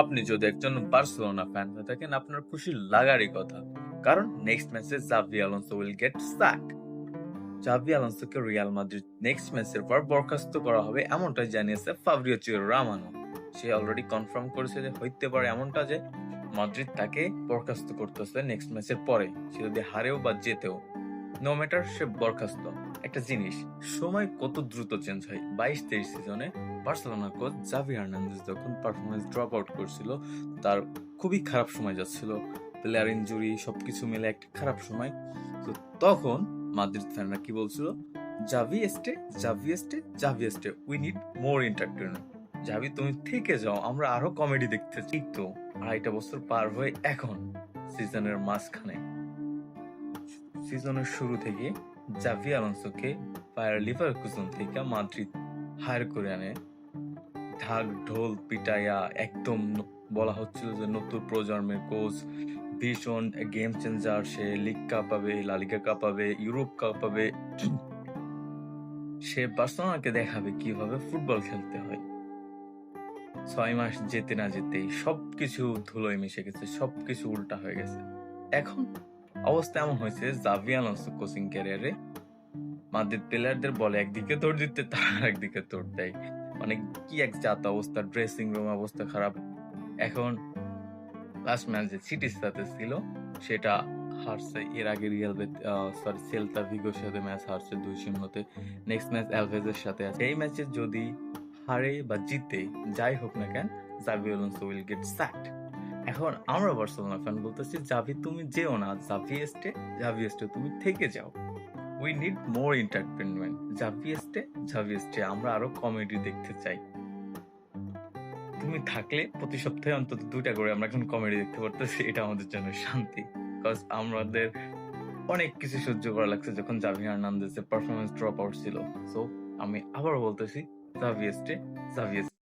আপনি যদি একজন বার্সেলোনা ফ্যান হয়ে থাকেন, আপনার খুশি লাগারই কথা। কারণ নেক্সট ম্যাচে জাভি আলোনসো উইল গেট স্যাক। জাভি আলোনসোকে রিয়াল মাদ্রিদ নেক্সট ম্যাচের পর বরখাস্ত করা হবে, এমনটাই জানিয়েছে ফাব্রিজিও রোমানো। সে অলরেডি কনফার্ম করেছে যে হইতে পারে এমনটা যে মাদ্রিদ তাকে বরখাস্ত করতেছে নেক্সট ম্যাচের পরে, সে যদি হারেও বা জেতেও, নো ম্যাটার সে বরখাস্ত। একটা জিনিস, সময় কত দ্রুত চেঞ্জ হয়। 22-23 সিজনে বার্সেলোনার কোচ জাভি হার্নান্দেজ যখন পারফরমেন্স ড্রপ আউট করছিল, তার খুবই খারাপ সময় যাচ্ছিল, প্লেয়ার ইনজুরি সবকিছু মিলে একটা খারাপ সময়। তো তখন মাদ্রিদ ফ্যানরা কি বলছিল? Xavi এস্টে, Xavi এস্টে, Xavi এস্টে, we need more entertainment. Xavi তুমি থেকে যাও, আমরা আরো কমেডি দেখতে চাই। তো 2.5 বছর পার হয়ে এখন সিজনের মাঝখানে, সিজনের শুরু থেকে জাভি আলোনসোকে বায়ার লিভারকুসেন থেকে মাদ্রিদ হায়ার করে আনে, ঢাক ঢোল পিটাইয়া একদম বলা হচ্ছিল যে নতুন প্রজন্মের কোচ, ভীষণ গেম চেঞ্জার, সে লিগ কাপ পাবে, লা লিগা কাপ পাবে, ইউরোপ কাপ পাবে। সে বার্সেলোনাকে দেখাবে কিভাবে ফুটবল খেলতে হয়। 6 মাস যেতে না যেতেই সবকিছু ধুলোয় মিশে গেছে, সবকিছু উল্টা হয়ে গেছে। এখন অবস্থা এমন হয়েছে, জাভি আলোনসো কোচিং ক্যারিয়ারে মাদ্রিদ প্লেয়ারদের বলে একদিকে দৌড় দিতে, তারা একদিকে দৌড় দেয়। মানে কি এক জাত অবস্থা, ড্রেসিং রুম অবস্থা খারাপ। এখন লাস্ট ম্যাচ যে সিটির সাথে ছিল সেটা হারছে, এর আগে সেল্তা ভিগোর সাথে ম্যাচ হারছে 2-0-তে। নেক্সট ম্যাচ অ্যালভেজের সাথে আছে। এই ম্যাচে যদি হারে বা জিতে যাই হোক না কেন, জাভি আলোনসো উইল গেট স্যাকড। এখন আমরা বার্সেলোনা ফ্যান বলতেছি, জাভি তুমি যেও না, জাভি এস্টে, জাভি এস্টে তুমি থেকে যাও। We need more entertainment. Xavi এস্টে, Xavi এস্টে, আমরা আরো কমেডি দেখতে চাই। তুমি থাকলে প্রতি সপ্তাহে অন্তত 2টা করে আমরা এখন কমেডি দেখতে পারতেছি, এটা আমাদের জন্য শান্তি। বিকজ আমাদের অনেক কিছু সহ্য করা লাগছে যখন জাভি হার্নান্দেজের পারফরমেন্স ড্রপ আউট ছিল। সো আমি আবারও বলতেছি, জাভি এস্টে, জাভি এস্টে।